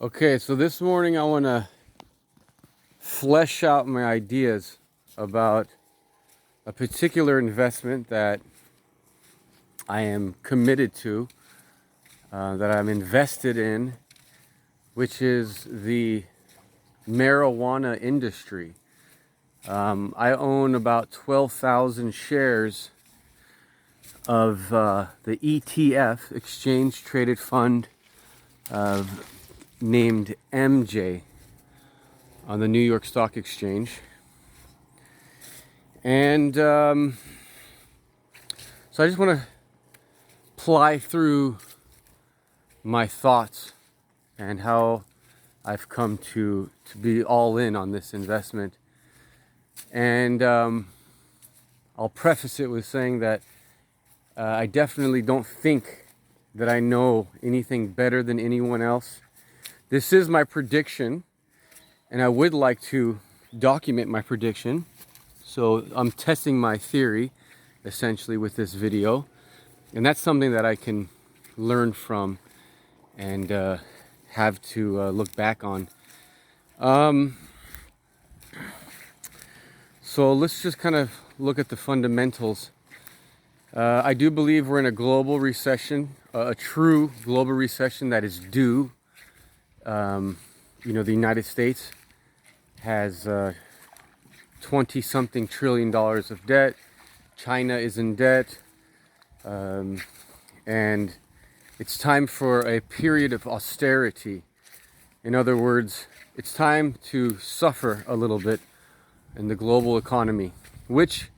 Okay, so this morning I want to flesh out my ideas about a particular investment that I am committed to, that I'm invested in, which is the marijuana industry. I own about 12,000 shares of the ETF, Exchange Traded Fund, named MJ on the New York Stock Exchange. And so I just want to ply through my thoughts and how I've come to be all in on this investment. And I'll preface it with saying that I definitely don't think that I know anything better than anyone else. This is my prediction, and I would like to document my prediction. So I'm testing my theory, essentially, with this video. And that's something that I can learn from and have to look back on. So let's just kind of look at the fundamentals. I do believe we're in a global recession, a true global recession that is due. The United States has 20-something trillion dollars of debt. China is in debt. And it's time for a period of austerity. In other words, it's time to suffer a little bit in the global economy, which,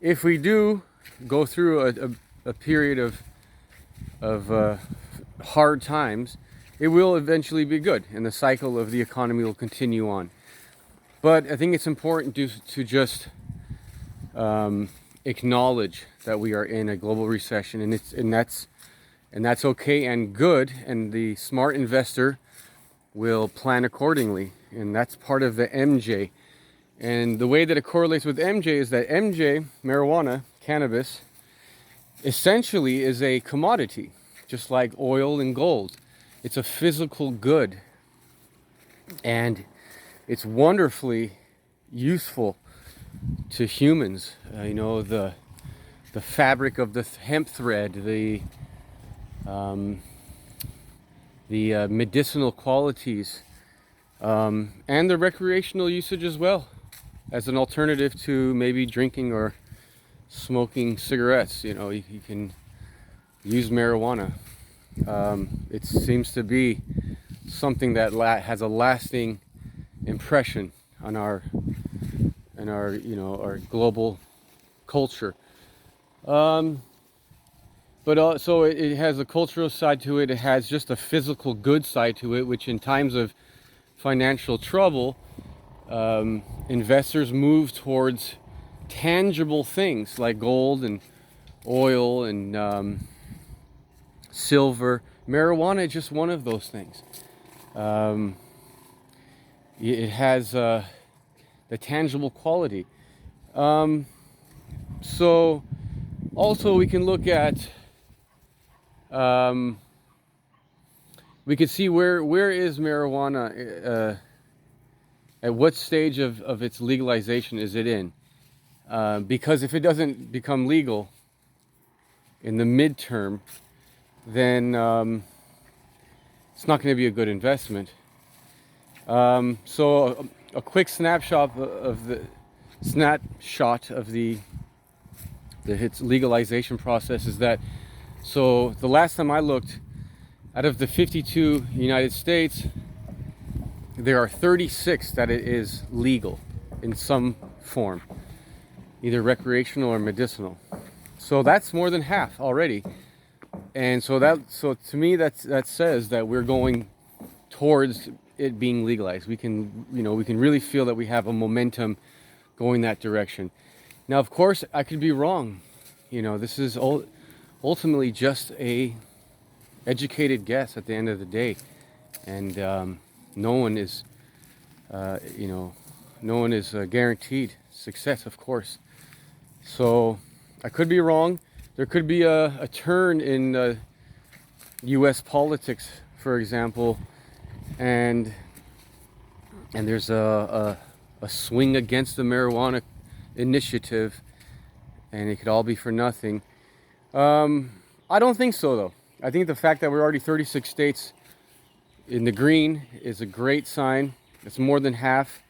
if we do go through a period of hard times, it will eventually be good, and the cycle of the economy will continue on. But I think it's important to just acknowledge that we are in a global recession, and that's okay and good, and the smart investor will plan accordingly, and that's part of the MJ. And the way that it correlates with MJ is that MJ, marijuana, cannabis, essentially is a commodity, just like oil and gold. It's a physical good, and it's wonderfully useful to humans. The fabric of the hemp thread, the medicinal qualities, and the recreational usage as well, as an alternative to maybe drinking or smoking cigarettes. You can use marijuana. It seems to be something that has a lasting impression on our global culture. But also it has a cultural side to it. It has just a physical good side to it, which in times of financial trouble, investors move towards tangible things like gold and oil and silver. Marijuana is just one of those things. It has the tangible quality. So also we can look at, we can see where is marijuana, at what stage of its legalization is it in? Because if it doesn't become legal in the midterm, then it's not going to be a good investment. So a quick snapshot of its legalization process is that, so the last time I looked, out of the 52 United States, there are 36 that it is legal in some form, either recreational or medicinal. So that's more than half already. And so to me that says that we're going towards it being legalized. We can really feel that we have a momentum going that direction. Now, of course, I could be wrong. This is ultimately just a educated guess at the end of the day, and no one is guaranteed success, of course. So I could be wrong. There could be a turn in U.S. politics, for example, and there's a swing against the marijuana initiative, and it could all be for nothing. I don't think so, though. I think the fact that we're already 36 states in the green is a great sign. It's more than half.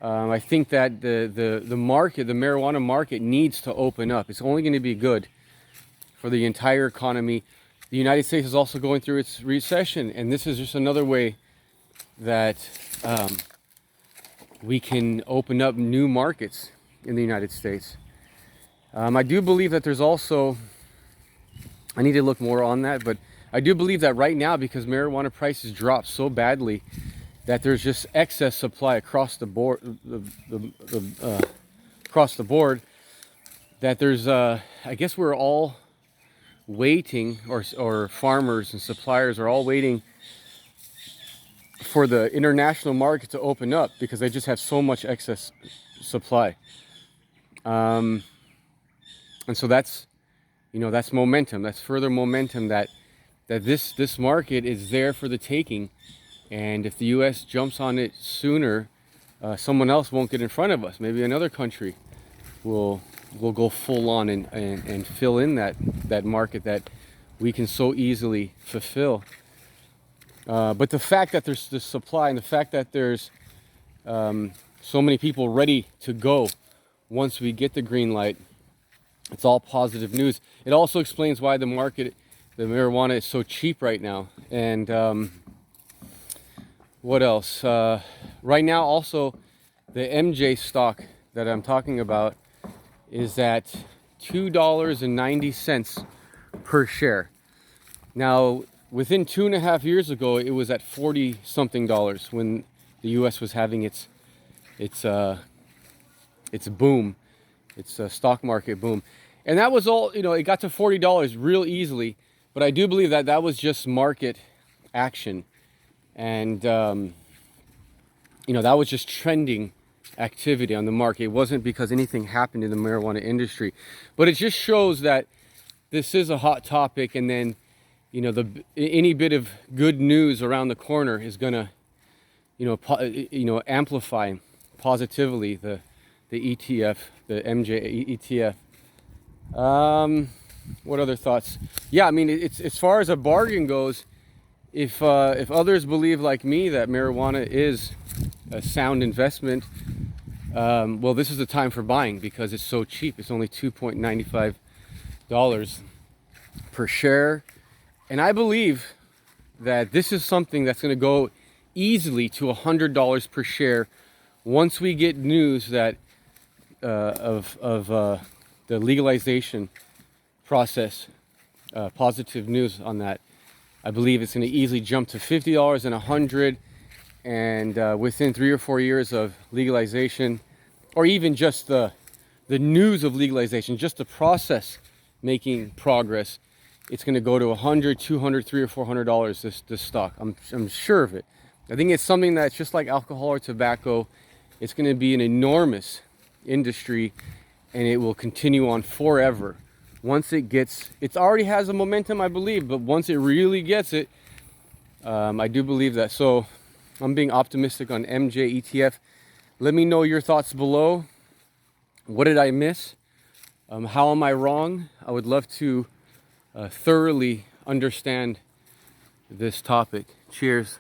I think that the market, the marijuana market, needs to open up. It's only going to be good for the entire economy. The United States is also going through its recession, and this is just another way that we can open up new markets in the United States. I do believe that there's also, I need to look more on that, but I do believe that right now, because marijuana prices dropped so badly, that there's just excess supply across the board. Across the board, that there's, I guess we're all waiting, or farmers and suppliers are all waiting for the international market to open up, because they just have so much excess supply. And so that's, that's momentum. That's further momentum that this market is there for the taking. And if the U.S. jumps on it sooner, someone else won't get in front of us. Maybe another country will go full on and fill in that market that we can so easily fulfill. But the fact that there's the supply, and the fact that there's so many people ready to go once we get the green light, it's all positive news. It also explains why the market, the marijuana, is so cheap right now. And what else? Right now, also, the MJ stock that I'm talking about is at $2.90 per share. Now, within 2.5 years ago, it was at 40 something dollars when the U.S. was having its boom, its stock market boom. And that was all, it got to $40 real easily. But I do believe that was just market action. And, that was just trending activity on the market. It wasn't because anything happened in the marijuana industry. But it just shows that this is a hot topic. And then, any bit of good news around the corner is going to, amplify positively the ETF, the MJ ETF. What other thoughts? Yeah, I mean, it's as far as a bargain goes, if others believe like me that marijuana is a sound investment, well, this is the time for buying, because it's so cheap. It's only $2.95 per share. And I believe that this is something that's going to go easily to $100 per share once we get news that of the legalization process, positive news on that. I believe it's going to easily jump to $50 and $100, and within 3 or 4 years of legalization, or even just the news of legalization, just the process making progress, it's going to go to $100, $200, $300 or $400. This stock, I'm sure of it. I think it's something that's just like alcohol or tobacco. It's going to be an enormous industry, and it will continue on forever. Once it already has a momentum, I believe, but once it really gets it, I do believe that. So I'm being optimistic on MJ ETF. Let me know your thoughts below. What did I miss? How am I wrong? I would love to thoroughly understand this topic. Cheers.